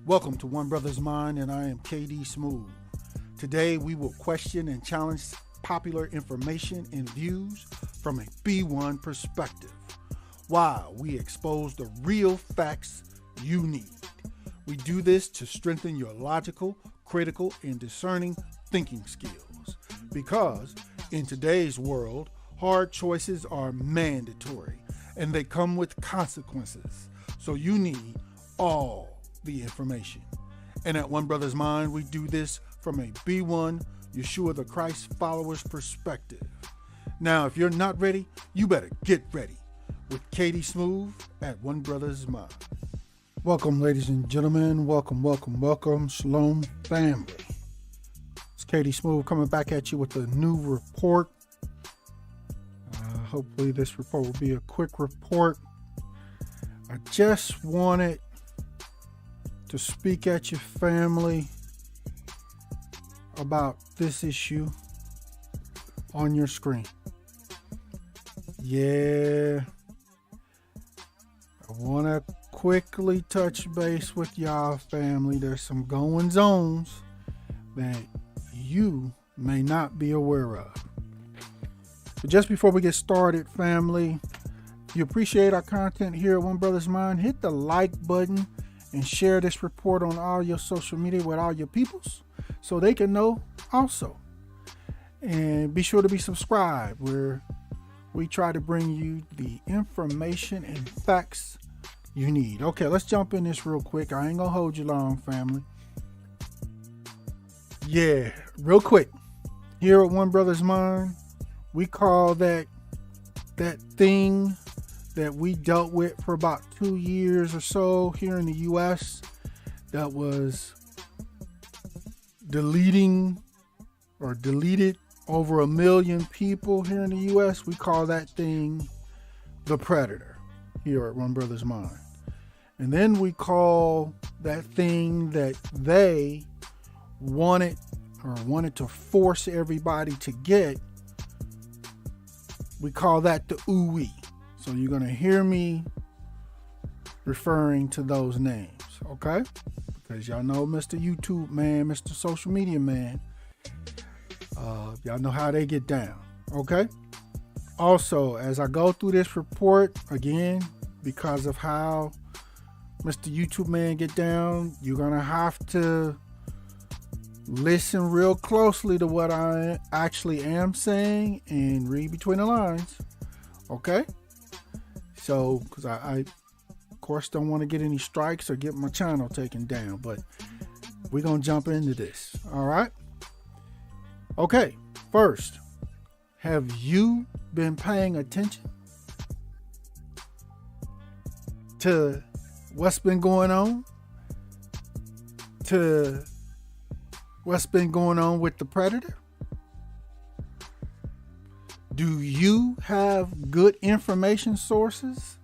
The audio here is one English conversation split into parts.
Welcome to One Brothas Mind, and I am KD. Today we will question and challenge popular information and views from a B1 perspective, while we expose the real facts you need. We do this to strengthen your logical, critical, and discerning thinking skills, because in today's world, hard choices are mandatory and they come with consequences. So you need all the information. And at One Brothas Mind, we do this from a B1 Yeshua the Christ followers perspective. Now, if you're not ready, you better get ready with KD at One Brothas Mind. Welcome, ladies and gentlemen. Welcome. Shalom, family. It's KD coming back at you with a new report. Hopefully this report will be a quick report. I just wanted to speak at your family about this issue on your screen. Yeah, I want to quickly touch base with y'all, family. There's some goings-ons that you may not be aware of. But just before we get started, family, if you appreciate our content here at One Brothas Mind, hit the like button and share this report on all your social media with all your peoples so they can know also. And be sure to be subscribed, where we try to bring you the information and facts you need. Okay, let's jump in this real quick. I ain't gonna hold you long, family. Yeah, real quick. Here at One Brothas Mind, we call that thing that we dealt with for about 2 years or so here in the U.S. that was deleted over 1 million people here in the U.S. We call that thing the Predator here at One Brothas Mind. And then we call that thing that they wanted to force everybody to get, we call that the ooey. So you're going to hear me referring to those names, okay? Because y'all know Mr. YouTube man, Mr. Social Media man, y'all know how they get down, okay? Also, as I go through this report, again, because of how Mr. YouTube man get down, you're going to have to listen real closely to what I actually am saying and read between the lines, okay? So, because I of course, don't want to get any strikes or get my channel taken down, but we're going to jump into this, all right? Okay, first, have you been paying attention to what's been going on? To what's been going on with the Predator? Do you have good information sources?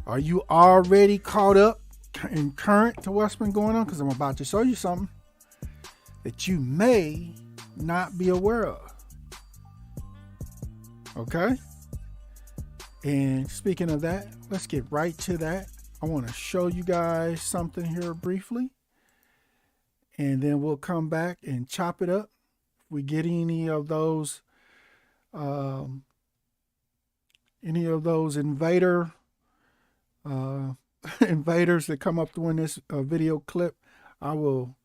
Are you already caught up and current to what's been going on? Because I'm about to show you something that you may not be aware of. Okay? And speaking of that, let's get right to that. I want to show you guys something here briefly, and then we'll come back and chop it up. If we get any of those invaders that come up during this video clip, I will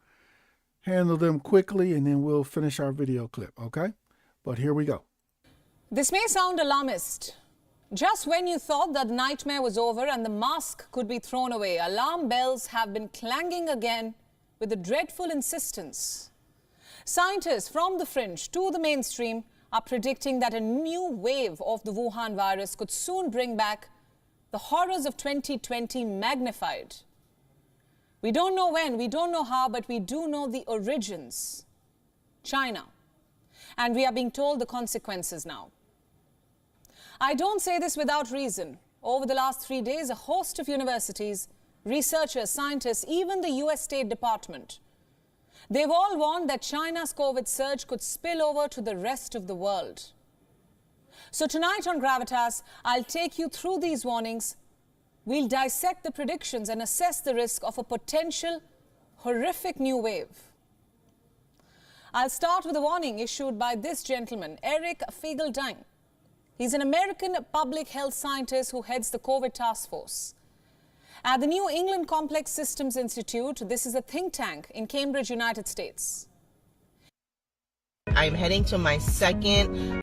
handle them quickly, and then we'll finish our video clip, okay? But here we go. This may sound alarmist. Just when you thought that nightmare was over and the mask could be thrown away, alarm bells have been clanging again with a dreadful insistence. Scientists from the fringe to the mainstream are predicting that a new wave of the Wuhan virus could soon bring back the horrors of 2020 magnified. We don't know when, we don't know how, but we do know the origins. China. And we are being told the consequences now. I don't say this without reason. Over the last 3 days, a host of universities, researchers, scientists, even the US State Department, they've all warned that China's COVID surge could spill over to the rest of the world. So tonight on Gravitas, I'll take you through these warnings We'll dissect the predictions and assess the risk of a potential horrific new wave. I'll start with a warning issued by this gentleman, Eric Fiegelding. He's an American public health scientist who heads the COVID task force. At the New England Complex Systems Institute, this is a think tank in Cambridge, United States. I'm heading to my second.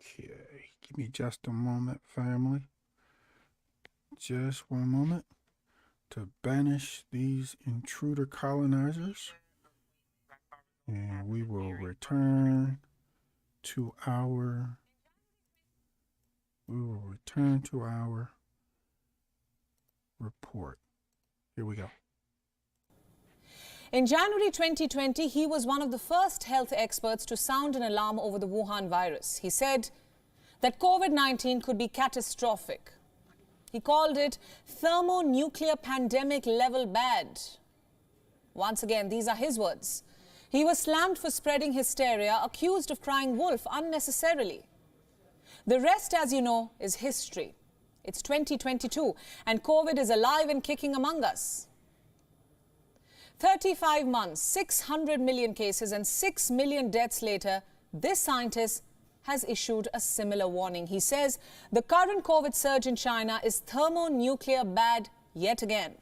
Okay, give me just a moment, family. Just one moment to banish these intruder colonizers. And we will return to our report. Here we go. In January 2020, he was one of the first health experts to sound an alarm over the Wuhan virus. He said that COVID-19 could be catastrophic. He called it thermonuclear pandemic level bad. Once again, these are his words. He was slammed for spreading hysteria, accused of crying wolf unnecessarily. The rest, as you know, is history. It's 2022, and COVID is alive and kicking among us. 35 months, 600 million cases, and 6 million deaths later, this scientist has issued a similar warning. He says the current COVID surge in China is thermonuclear bad yet again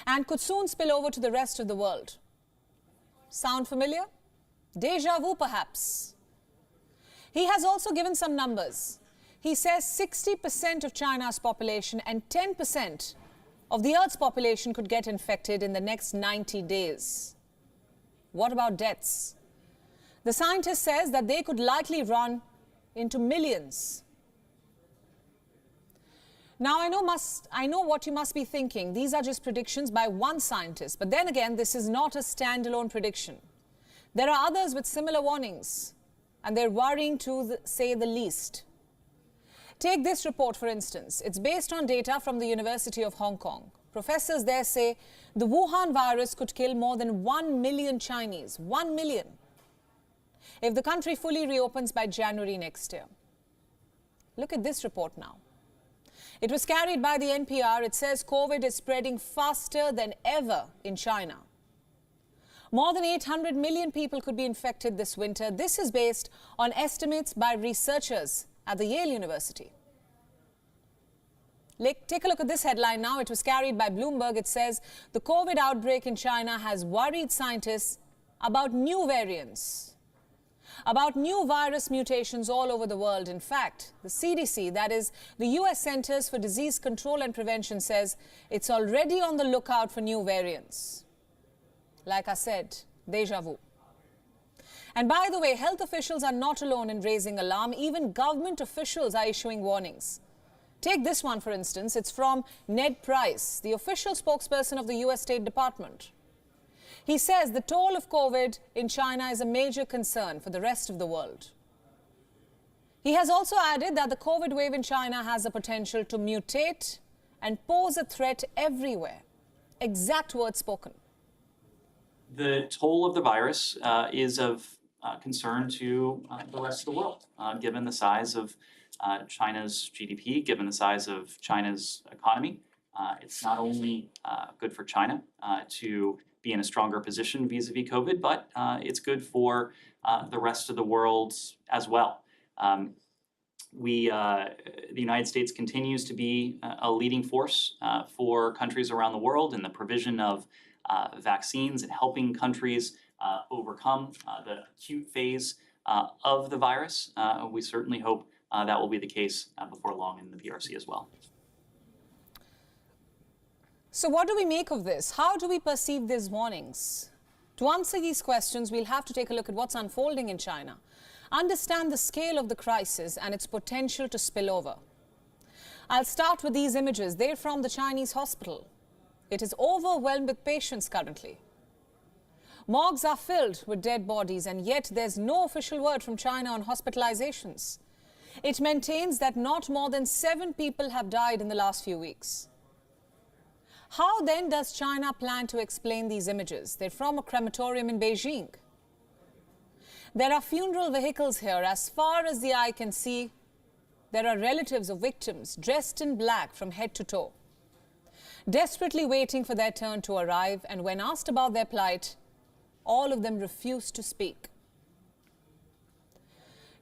and could soon spill over to the rest of the world. Sound familiar? Deja vu, perhaps. He has also given some numbers. He says 60% of China's population and 10% of the Earth's population could get infected in the next 90 days. What about deaths? The scientist says that they could likely run into millions. Now, I know what you must be thinking. These are just predictions by one scientist. But then again, this is not a standalone prediction. There are others with similar warnings, and they're worrying to say the least. Take this report, for instance. It's based on data from the University of Hong Kong. Professors there say the Wuhan virus could kill more than 1 million Chinese. 1 million. If the country fully reopens by January next year. Look at this report now. It was carried by the NPR. It says COVID is spreading faster than ever in China. More than 800 million people could be infected this winter. This is based on estimates by researchers at the Yale University. Take a look at this headline now. It was carried by Bloomberg. It says the COVID outbreak in China has worried scientists about new variants, about new virus mutations all over the world. In fact, the CDC, that is the US Centers for Disease Control and Prevention, says it's already on the lookout for new variants. Like I said, deja vu. And by the way, health officials are not alone in raising alarm. Even government officials are issuing warnings. Take this one, for instance. It's from Ned Price, the official spokesperson of the US State Department. He says the toll of COVID in China is a major concern for the rest of the world. He has also added that the COVID wave in China has the potential to mutate and pose a threat everywhere. Exact words spoken. The toll of the virus is of concern to the rest of the world, given the size of China's GDP, given the size of China's economy. It's not only good for China to be in a stronger position vis-a-vis COVID, but it's good for the rest of the world as well. The United States continues to be a leading force for countries around the world in the provision of vaccines and helping countries overcome the acute phase of the virus. We certainly hope that will be the case before long in the PRC as well. So what do we make of this? How do we perceive these warnings? To answer these questions, we'll have to take a look at what's unfolding in China, understand the scale of the crisis and its potential to spill over. I'll start with these images. They're from the Chinese hospital. It is overwhelmed with patients currently. Morgues are filled with dead bodies, and yet there's no official word from China on hospitalizations. It maintains that not more than 7 people have died in the last few weeks. How then does China plan to explain these images? They're from a crematorium in Beijing. There are funeral vehicles here as far as the eye can see, there are relatives of victims dressed in black from head to toe, desperately waiting for their turn to arrive, and when asked about their plight, all of them refuse to speak.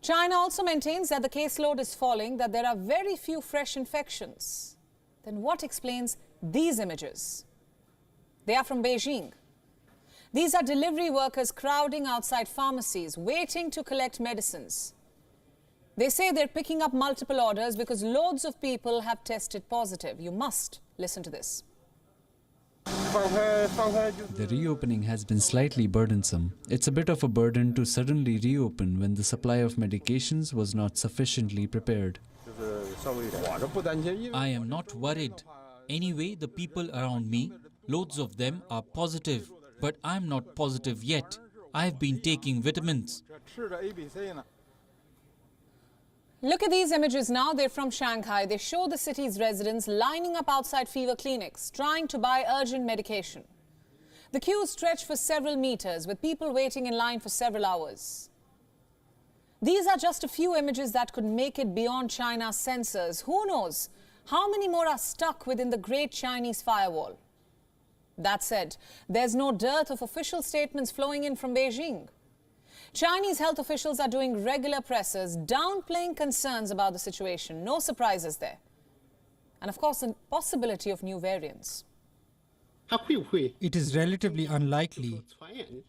China also maintains that the caseload is falling, that there are very few fresh infections. Then what explains these images? They are from Beijing. These are delivery workers crowding outside pharmacies, waiting to collect medicines. They say they're picking up multiple orders because loads of people have tested positive. You must listen to this. The reopening has been slightly burdensome. It's a bit of a burden to suddenly reopen when the supply of medications was not sufficiently prepared. I am not worried. Anyway, the people around me, loads of them are positive, but I'm not positive yet. I've been taking vitamins. Look at these images now. They're from Shanghai. They show the city's residents lining up outside fever clinics, trying to buy urgent medication. The queues stretch for several meters, with people waiting in line for several hours. These are just a few images that could make it beyond China's censors. Who knows how many more are stuck within the Great Chinese Firewall? That said, there's no dearth of official statements flowing in from Beijing. Chinese health officials are doing regular pressers, downplaying concerns about the situation. No surprises there. And of course, the possibility of new variants. It is relatively unlikely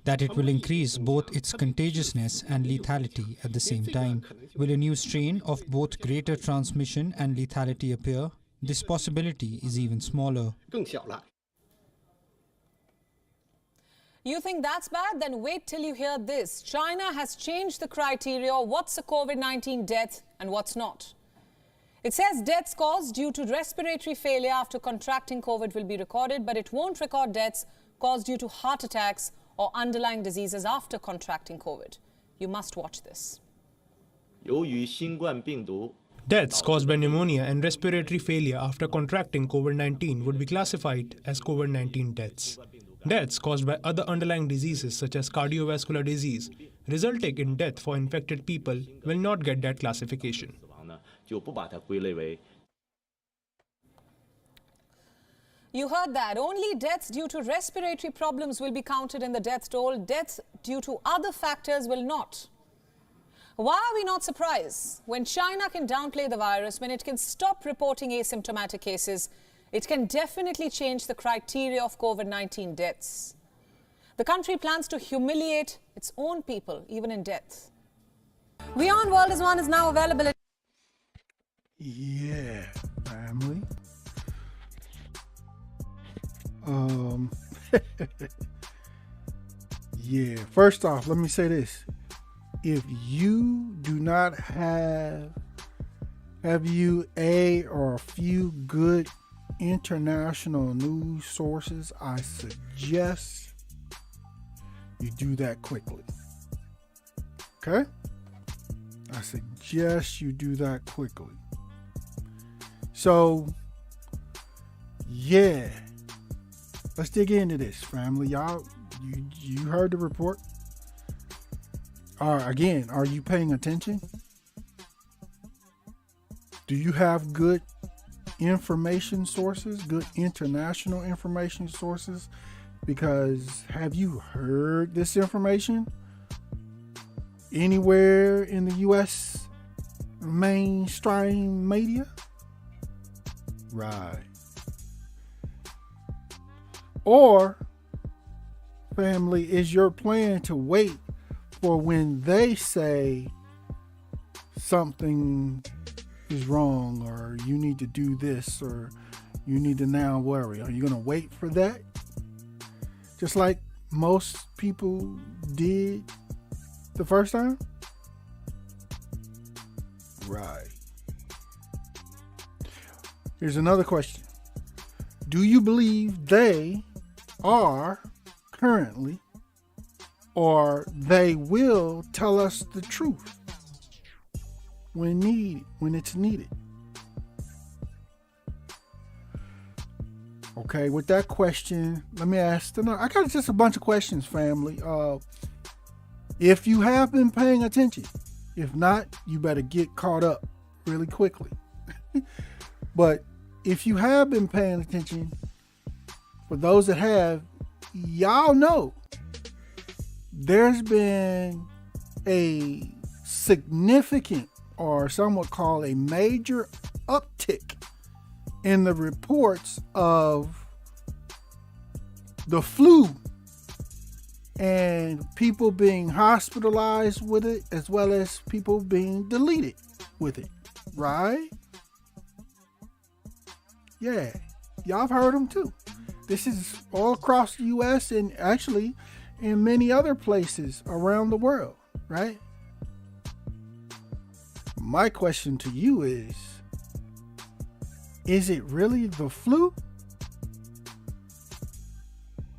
that it will increase both its contagiousness and lethality at the same time. Will a new strain of both greater transmission and lethality appear? This possibility is even smaller. You think that's bad? Then wait till you hear this. China has changed the criteria of what's a COVID-19 death and what's not. It says deaths caused due to respiratory failure after contracting COVID will be recorded, but it won't record deaths caused due to heart attacks or underlying diseases after contracting COVID. You must watch this. Deaths caused by pneumonia and respiratory failure after contracting COVID-19 would be classified as COVID-19 deaths. Deaths caused by other underlying diseases such as cardiovascular disease, resulting in death for infected people, will not get that classification. You heard that. Only deaths due to respiratory problems will be counted in the death toll. Deaths due to other factors will not. Why are we not surprised? When China can downplay the virus, when it can stop reporting asymptomatic cases, it can definitely change the criteria of COVID-19 deaths. The country plans to humiliate its own people, even in death. Beyond World is One is now available in... Yeah, family. Yeah, first off, let me say this. If you do not have you a or a few good international news sources, I suggest you do that quickly. Okay? I suggest you do that quickly. So, yeah. Let's dig into this, family. Y'all, you heard the report. Again, are you paying attention? Do you have good information sources, good international information sources? Because have you heard this information anywhere in the U.S. mainstream media? Right. Or, family, is your plan to wait for when they say something is wrong, or you need to do this, or you need to now worry? Are you going to wait for that? Just like most people did the first time? Right. Here's another question. Do you believe they are currently, or they will tell us the truth when it's needed? Okay, with that question, let me ask I got just a bunch of questions, family. If you have been paying attention, if not, you better get caught up really quickly. But if you have been paying attention, for those that have, y'all know there's been a significant, or some would call a major uptick in the reports of the flu and people being hospitalized with it, as well as people being deleted with it, right? Yeah, y'all have heard them too. This is all across the U.S. and actually in many other places around the world, right? My question to you is it really the flu?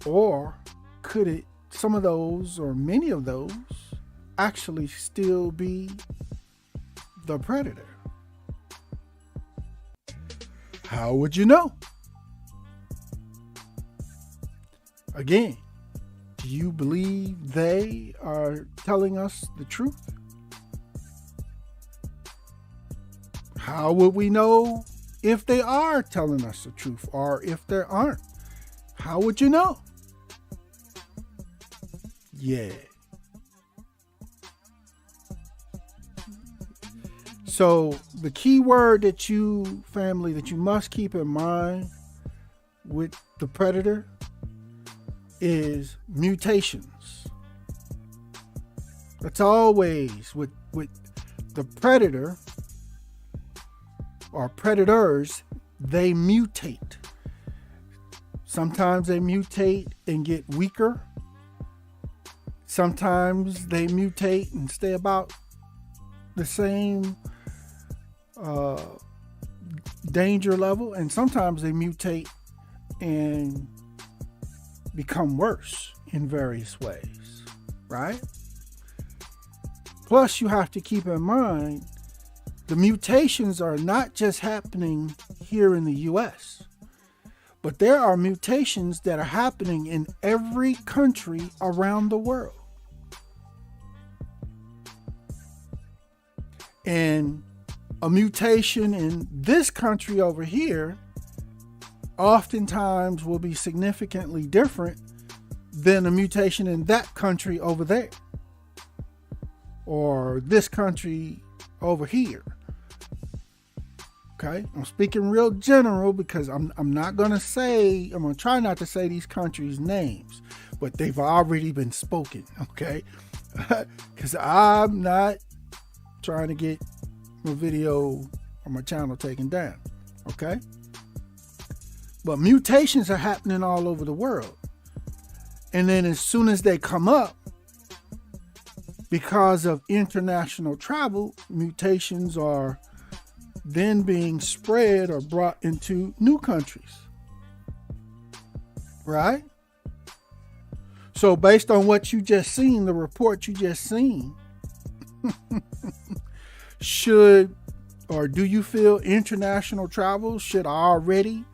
Or could it, some of those or many of those, actually still be the predator? How would you know? Again, do you believe they are telling us the truth? How would we know if they are telling us the truth or if they aren't? How would you know? Yeah. So the key word that you, family, that you must keep in mind with the predator is mutations. That's always with the predator or predators, they mutate. Sometimes they mutate and get weaker. Sometimes they mutate and stay about the same danger level, and sometimes they mutate and become worse in various ways, right? Plus, you have to keep in mind the mutations are not just happening here in the US, but there are mutations that are happening in every country around the world. And a mutation in this country over here oftentimes will be significantly different than a mutation in that country over there, or this country over here. Okay, I'm speaking real general because I'm not going to try not to say these countries' names, but they've already been spoken, okay? Because I'm not trying to get my video or my channel taken down, okay? But mutations are happening all over the world. And then as soon as they come up, because of international travel, mutations are then being spread or brought into new countries, right? So based on what you just seen, the report you just seen, should, or do you feel international travel should already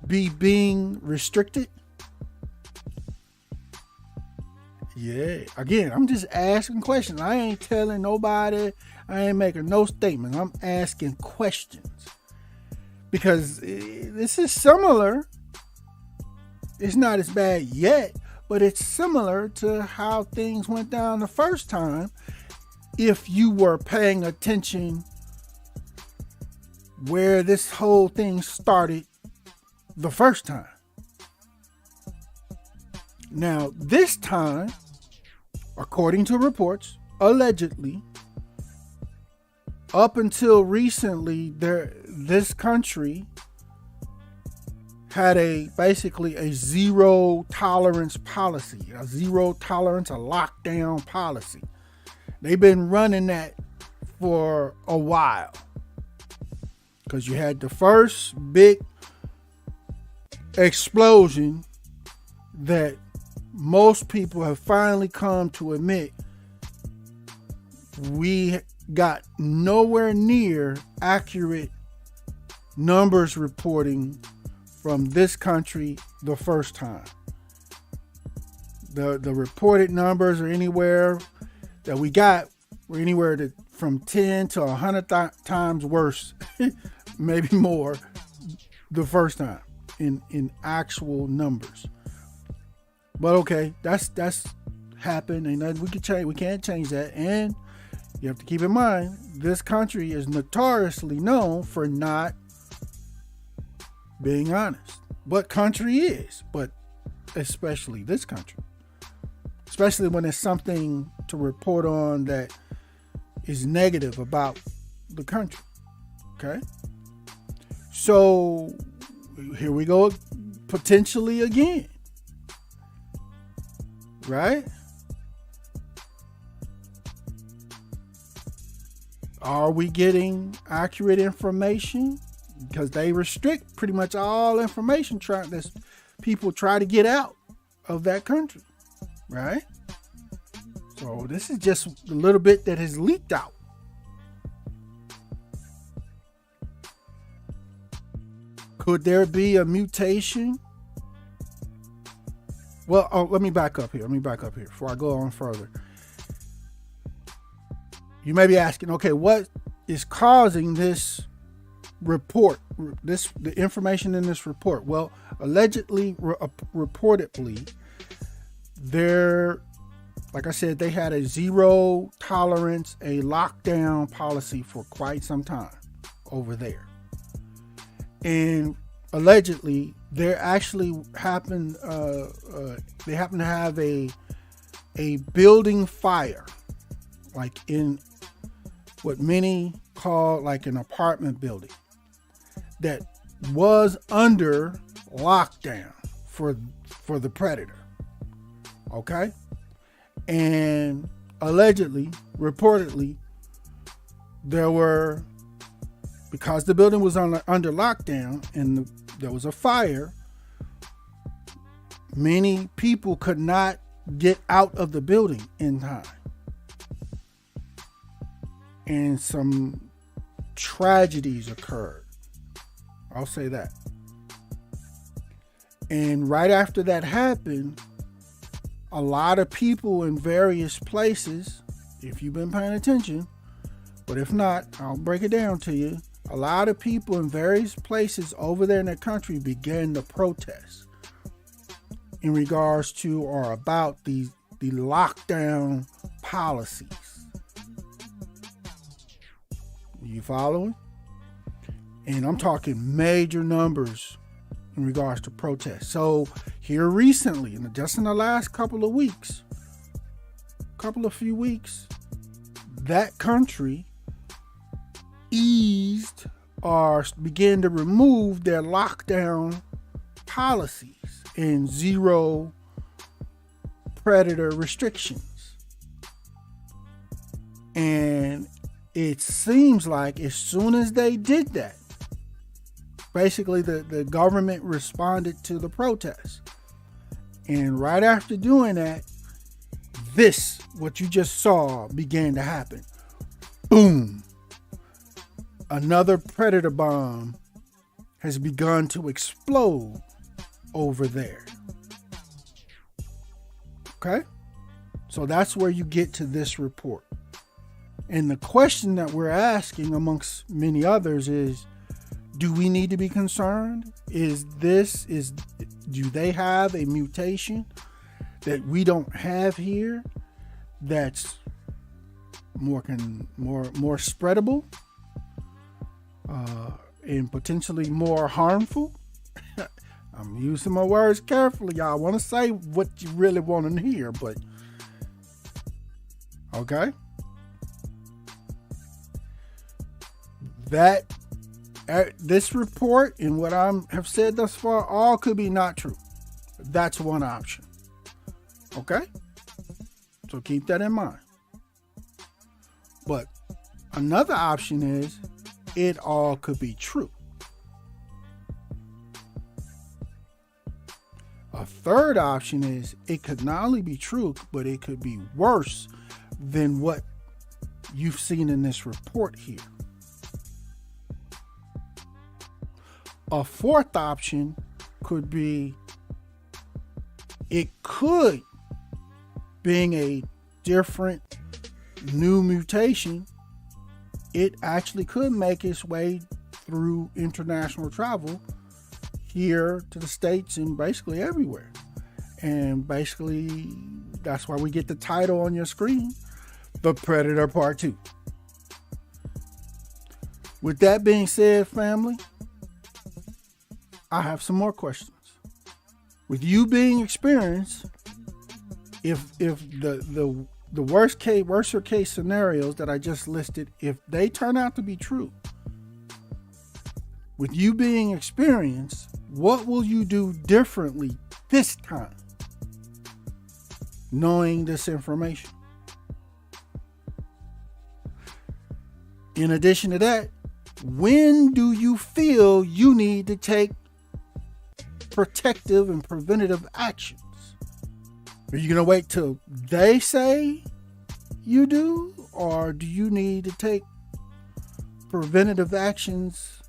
be being restricted? Yeah, again, I'm just asking questions. I ain't telling nobody, I ain't making no statement. I'm asking questions because this is similar. It's not as bad yet, but it's similar to how things went down the first time. If you were paying attention where this whole thing started the first time. Now, this time, according to reports, allegedly, up until recently, this country had basically a zero tolerance policy, a lockdown policy. They've been running that for a while because you had the first big explosion that most people have finally come to admit we got nowhere near accurate numbers reporting from this country the first time. The reported numbers are anywhere that we got were anywhere from 10 to 100 times worse, maybe more, the first time in actual numbers. But okay, that's happened, and nothing we can change. We can't change that. And you have to keep in mind, this country is notoriously known for not being honest. What country is, but especially this country. Especially when there's something to report on that is negative about the country. Okay? So here we go, potentially again. Right? Are we getting accurate information? Because they restrict pretty much all information that people try to get out of that country. Right? So this is just a little bit that has leaked out. Could there be a mutation? Well, let me back up here before I go on further. You may be asking, okay, what is causing this report, the information in this report? Well, allegedly, reportedly, like I said, they had a zero tolerance, a lockdown policy for quite some time over there. And allegedly, there actually happened, they happened to have a building fire, like in what many call like an apartment building, that was under lockdown for the predator. Okay? And allegedly, reportedly, because the building was under lockdown and there was a fire, many people could not get out of the building in time. And some tragedies occurred. I'll say that. And right after that happened, a lot of people in various places, if you've been paying attention, but if not, I'll break it down to you. A lot of people in various places over there in the country began to protest in regards to or about the lockdown policies. You following? And I'm talking major numbers in regards to protests. So here recently, just in the last couple of few weeks, that country eased or began to remove their lockdown policies and zero predator restrictions. And it seems like as soon as they did that, basically the government responded to the protests. And right after doing that, what you just saw began to happen. Boom. Another predator bomb has begun to explode over there. Okay? So that's where you get to this report. And the question that we're asking, amongst many others, is, do we need to be concerned? Do they have a mutation that we don't have here that's more spreadable and potentially more harmful? I'm using my words carefully, y'all. I want to say what you really want to hear, but okay. This report and what I have said thus far all could be not true. That's one option. Okay? So keep that in mind. But another option is it all could be true. A third option is it could not only be true, but it could be worse than what you've seen in this report here. A fourth option could be it could, being a different new mutation, it actually could make its way through international travel here to the States and basically everywhere. And basically, that's why we get the title on your screen, The Predator Part 2. With that being said, family, I have some more questions. With you being experienced, if the worst case scenarios that I just listed, if they turn out to be true, with you being experienced, what will you do differently this time, knowing this information? In addition to that, when do you feel you need to take protective and preventative actions? Are you going to wait till they say you do? Or do you need to take preventative actions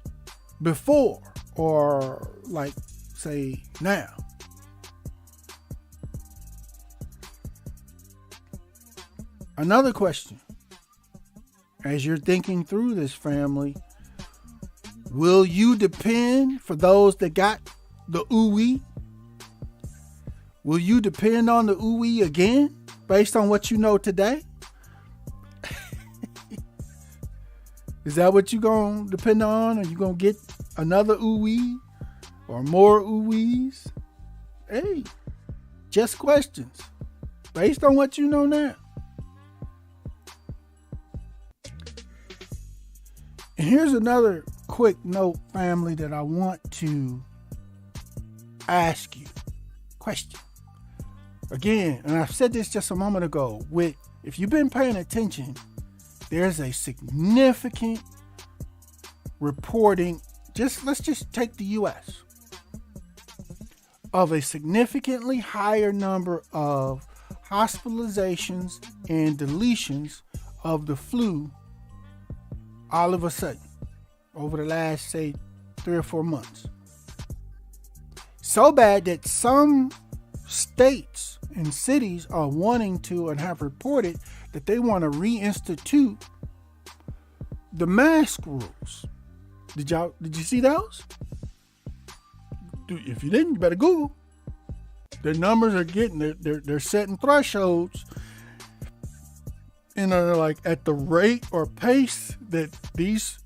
before? Or like, say, now? Another question. As you're thinking through this, family, will you depend, for those that got the ooey, will you depend on the ooey again based on what you know today? Is that what you're going to depend on? Are you going to get another ooey or more ooeys? Hey, just questions based on what you know now. And here's another quick note, family, that I want to ask you. Question. Again, and I said this just a moment ago, if you've been paying attention, there's a significant reporting, let's just take the US, of a significantly higher number of hospitalizations and deletions of the flu all of a sudden over the last, say, 3 or 4 months. So bad that some states and cities are wanting to and have reported that they want to reinstitute the mask rules. Did you see those? If you didn't, you better Google. Their numbers are they're setting thresholds, and are like at the rate or pace that these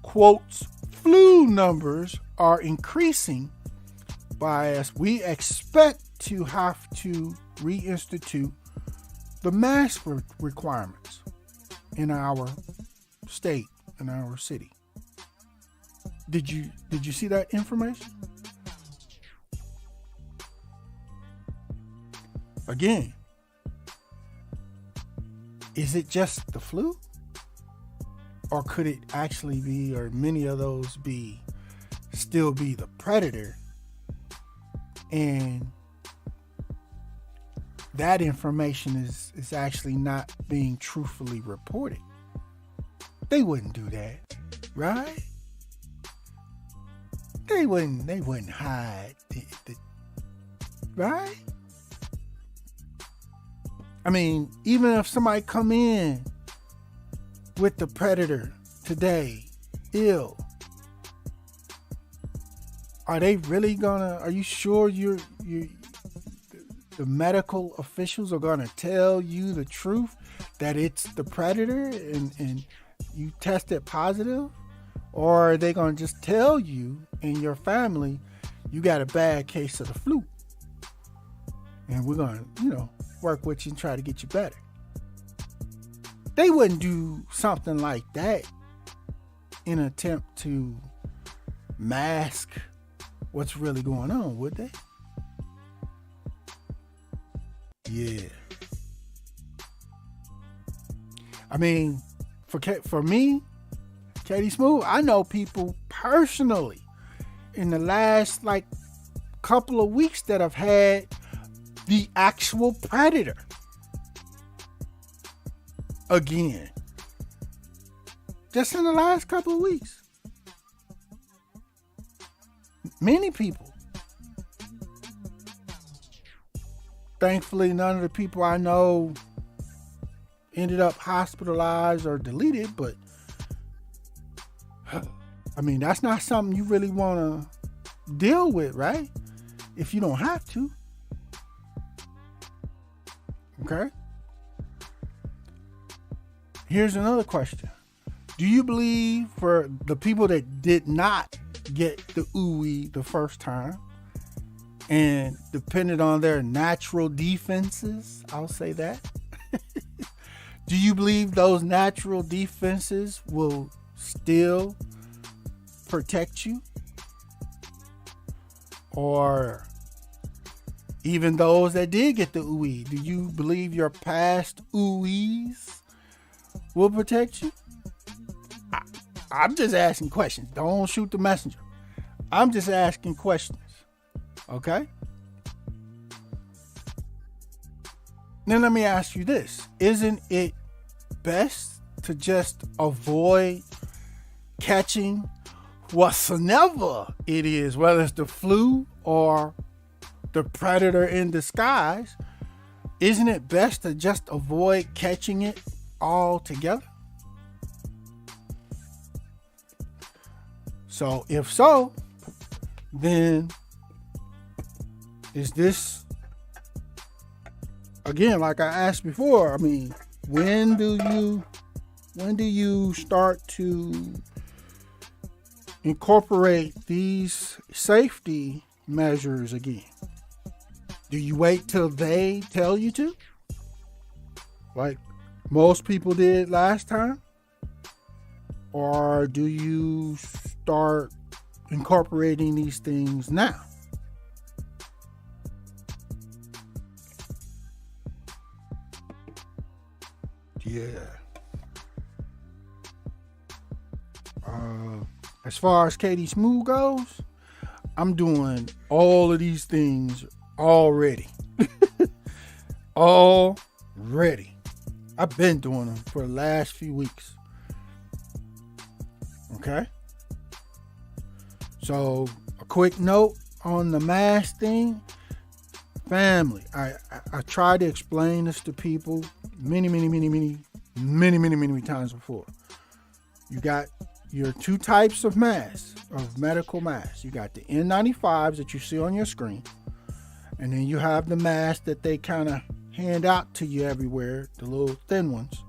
quotes flu numbers are increasing by, as we expect to have to reinstitute the mask requirements in our state, in our city. Did you see that information? Again, is it just the flu? Or could it actually be, or many of those still be the predator? And that information is actually not being truthfully reported. They wouldn't do that, right? They wouldn't hide right? I mean, even if somebody come in with the predator today, ill, are they really are you sure the medical officials are gonna tell you the truth that it's the predator and you tested positive? Or are they gonna just tell you and your family you got a bad case of the flu and we're gonna, work with you and try to get you better? They wouldn't do something like that in an attempt to mask what's really going on, would they? Yeah. I mean, for me, Katie Smooth, I know people personally in the last couple of weeks that have had the actual predator again. Just in the last couple of weeks. Many people. Thankfully, none of the people I know ended up hospitalized or deleted, but I mean, that's not something you really want to deal with, right? If you don't have to. Okay? Here's another question. Do you believe for the people that did not get the ooey the first time and depended on their natural defenses, I'll say that, do you believe those natural defenses will still protect you? Or even those that did get the ooey, do you believe your past ooeys will protect you? I'm just asking questions. Don't shoot the messenger. I'm just asking questions. Okay? Then let me ask you this. Isn't it best to just avoid catching whatsoever it is, whether it's the flu or the predator in disguise? Isn't it best to just avoid catching it altogether? So if so, then is this, again, like I asked before, I mean, when do you start to incorporate these safety measures again? Do you wait till they tell you to, like most people did last time? Or do you start incorporating these things now? Yeah. As far as Katie Smooth goes, I'm doing all of these things already. Already. I've been doing them for the last few weeks. Okay? So, a quick note on the mask thing. Family, I tried to explain this to people many times before. You got your two types of masks, of medical masks. You got the N95s that you see on your screen. And then you have the masks that they kind of hand out to you everywhere, the little thin ones.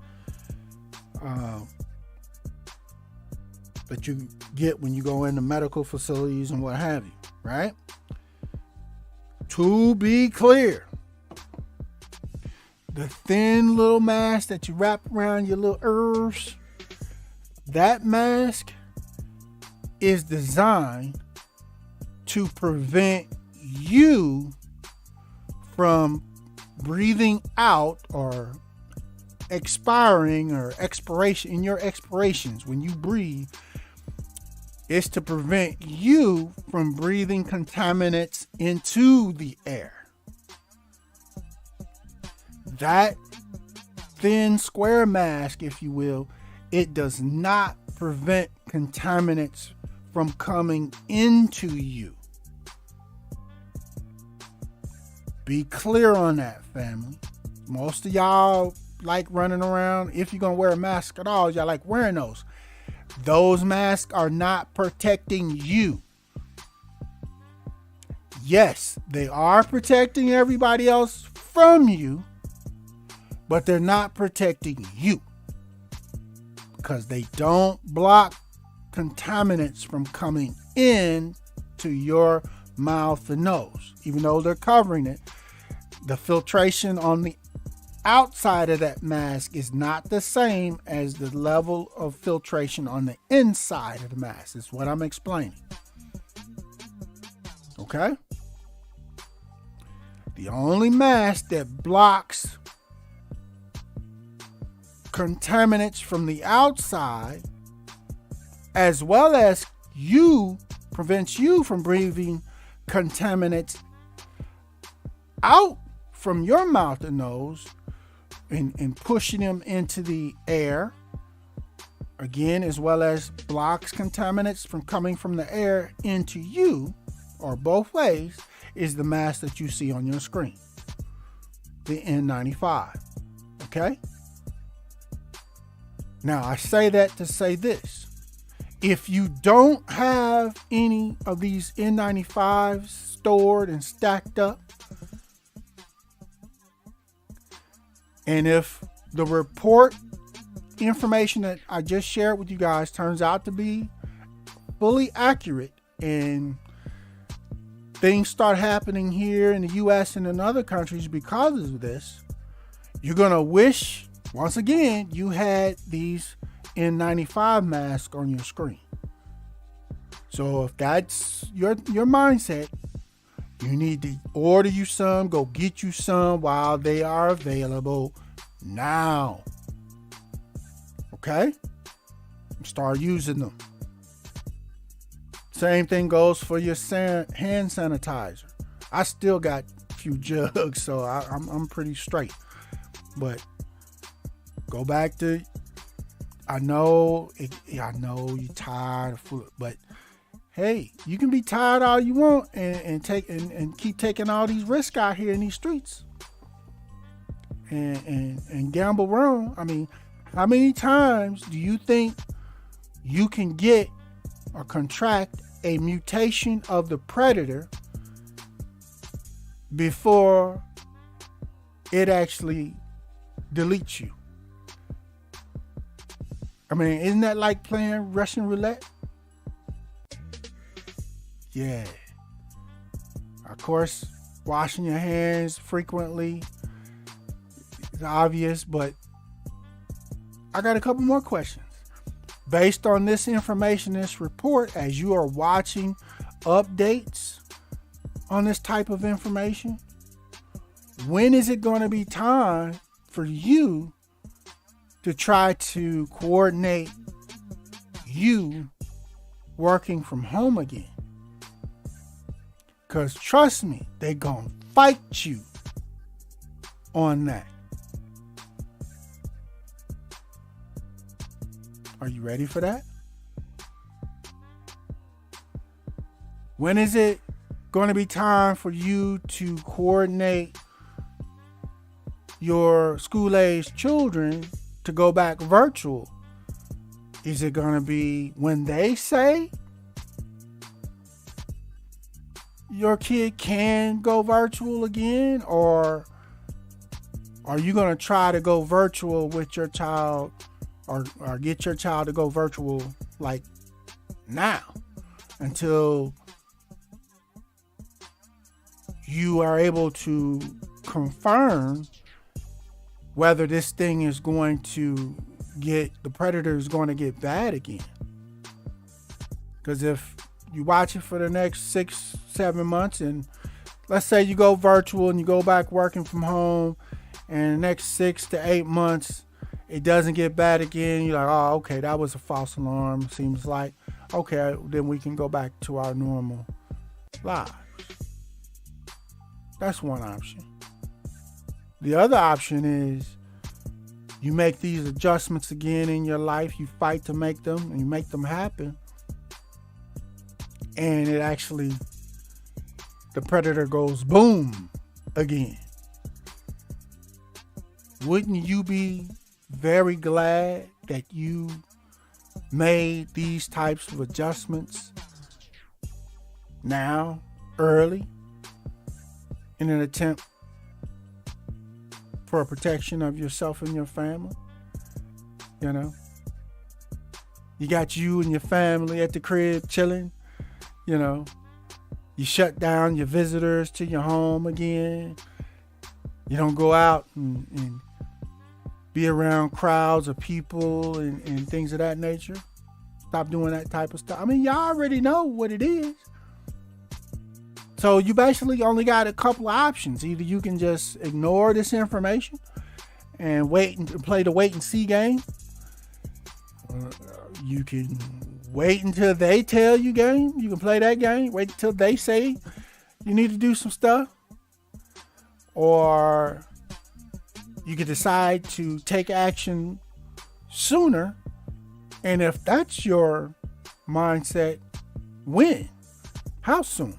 That you get when you go into medical facilities and what have you, right? To be clear, the thin little mask that you wrap around your little ears, that mask is designed to prevent you from breathing out or expiring or expiration in your expirations. When you breathe, it's to prevent you from breathing contaminants into the air. That thin square mask, if you will, it does not prevent contaminants from coming into you. Be clear on that, family. Most of y'all like running around. If you're going to wear a mask at all, y'all like wearing those. Those masks are not protecting you. Yes, they are protecting everybody else from you, but they're not protecting you because they don't block contaminants from coming in to your mouth and nose. Even though they're covering it, the filtration on the outside of that mask is not the same as the level of filtration on the inside of the mask. Is what I'm explaining. Okay? The only mask that blocks contaminants from the outside, as well as prevents you from breathing contaminants out from your mouth and nose and pushing them into the air, again, as well as blocks contaminants from coming from the air into you, or both ways, is the mask that you see on your screen, the N95. Okay? Now, I say that to say this. If you don't have any of these N95s stored and stacked up, and if the report information that I just shared with you guys turns out to be fully accurate and things start happening here in the US and in other countries because of this, you're going to wish, once again, you had these N95 masks on your screen. So if that's your mindset, you need to order you some, go get you some while they are available now. Okay? Start using them. Same thing goes for your hand sanitizer. I still got a few jugs, so I'm pretty straight. But go back to, I know you're tired of food, but hey, you can be tired all you want and keep taking all these risks out here in these streets and gamble wrong. I mean, how many times do you think you can get or contract a mutation of the predator before it actually deletes you? I mean, isn't that like playing Russian roulette? Yeah. Of course, washing your hands frequently is obvious, but I got a couple more questions. Based on this information, this report, as you are watching updates on this type of information, when is it going to be time for you to try to coordinate you working from home again? Because trust me, they're going to fight you on that. Are you ready for that? When is it going to be time for you to coordinate your school-aged children to go back virtual? Is it going to be when they say your kid can go virtual again? Or are you going to try to go virtual with your child or get your child to go virtual like now until you are able to confirm whether this thing is going to the predator is going to get bad again? Because if you watch it for the next 6-7 months, and let's say you go virtual and you go back working from home, and the next 6 to 8 months it doesn't get bad again, you're like, oh, okay, that was a false alarm. Seems like, okay, then we can go back to our normal lives. That's one option. The other option is you make these adjustments again in your life, you fight to make them, and you make them happen, and it actually, the predator goes boom again. Wouldn't you be very glad that you made these types of adjustments now, early, in an attempt for a protection of yourself and your family? You know, you got you and your family at the crib chilling. You know, you shut down your visitors to your home again. You don't go out and be around crowds of people and things of that nature. Stop doing that type of stuff. I mean, y'all already know what it is. So you basically only got a couple of options. Either you can just ignore this information and wait and play the wait and see game. You can wait until they tell you game. You can play that game. Wait until they say you need to do some stuff. Or you could decide to take action sooner. And if that's your mindset, when? How soon?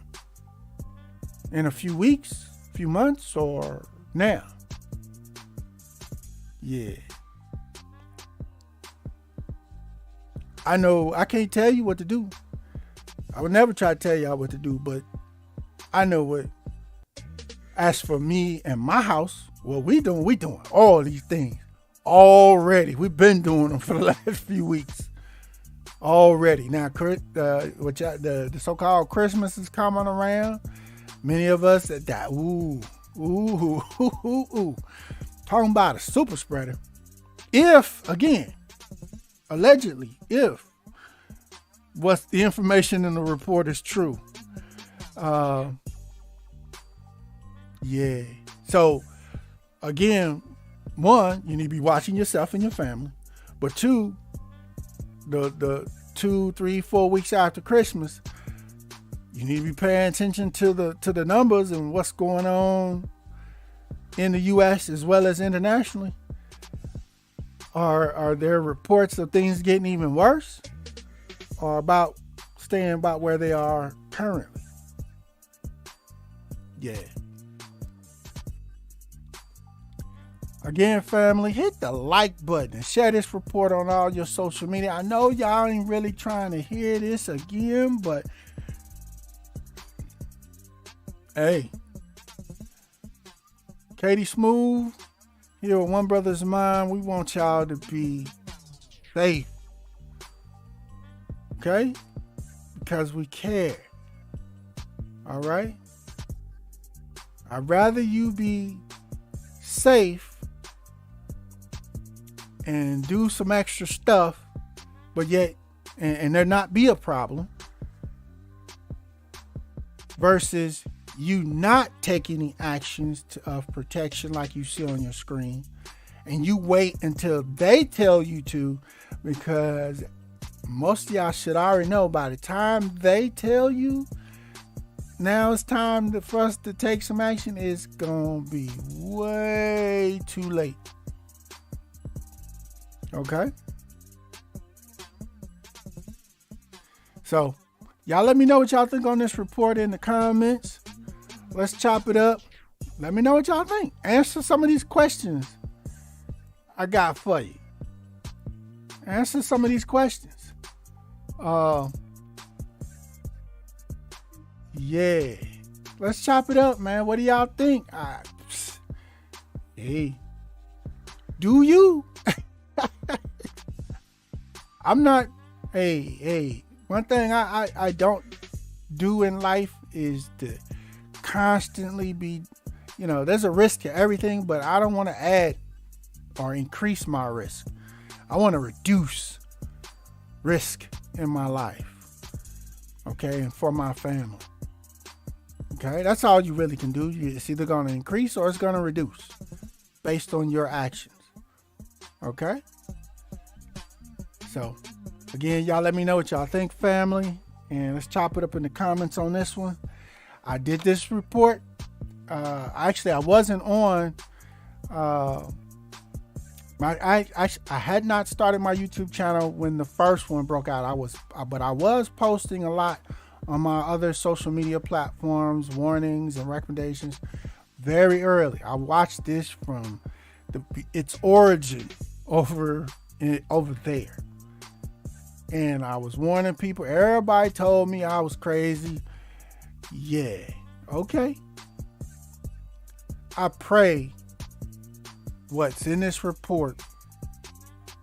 In a few weeks, few months, or now? Yeah. I know I can't tell you what to do. I would never try to tell y'all what to do, but I know what. As for me and my house, what we doing all these things already. We've been doing them for the last few weeks already. Now, the so-called Christmas is coming around. Many of us that talking about a super spreader. If, again, allegedly, if what's the information in the report is true. Yeah. So, again, one, you need to be watching yourself and your family. But two, the 2, 3, 4 weeks after Christmas, you need to be paying attention to the numbers and what's going on in the U.S. as well as internationally. Are there reports of things getting even worse, or about staying about where they are currently? Yeah. Again, family, hit the like button and share this report on all your social media. I know y'all ain't really trying to hear this again, but hey, Katie Smooth here with One Brothas Mind. We want y'all to be safe, okay? Because we care. All right? I'd rather you be safe and do some extra stuff, but yet, and there not be a problem, versus you not take any actions of protection like you see on your screen, and you wait until they tell you to, because most of y'all should already know by the time they tell you, now it's time for us to take some action, it's gonna be way too late. Okay? So, y'all let me know what y'all think on this report in the comments. Let's chop it up. Let me know what y'all think. Answer some of these questions I got for you. Answer some of these questions. Yeah. Let's chop it up, man. What do y'all think? Hey. Do you? I'm not, hey, one thing I don't do in life is to constantly be, there's a risk to everything, but I don't want to add or increase my risk. I want to reduce risk in my life, okay, and for my family. Okay, that's all you really can do. It's either going to increase or it's going to reduce based on your actions. Okay? So, again, y'all let me know what y'all think, family. And let's chop it up in the comments on this one. I did this report. Actually, I wasn't on. I had not started my YouTube channel when the first one broke out. But I was posting a lot on my other social media platforms, warnings and recommendations very early. I watched this from its origin over there. And I was warning people. Everybody told me I was crazy. Yeah. Okay. I pray what's in this report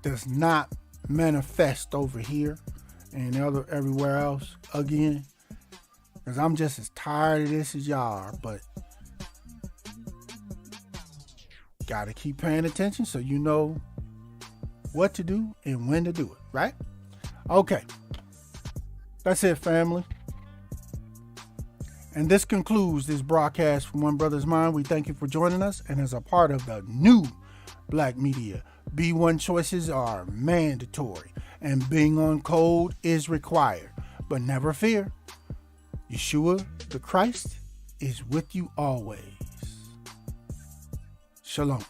does not manifest over here and everywhere else again. Because I'm just as tired of this as y'all are. But gotta keep paying attention so you know what to do and when to do it, right? Okay. That's it, family. And this concludes this broadcast from One Brothas Mind. We thank you for joining us. And as a part of the new Black media, B1 choices are mandatory and being on code is required. But never fear, Yeshua the Christ is with you always. Shalom.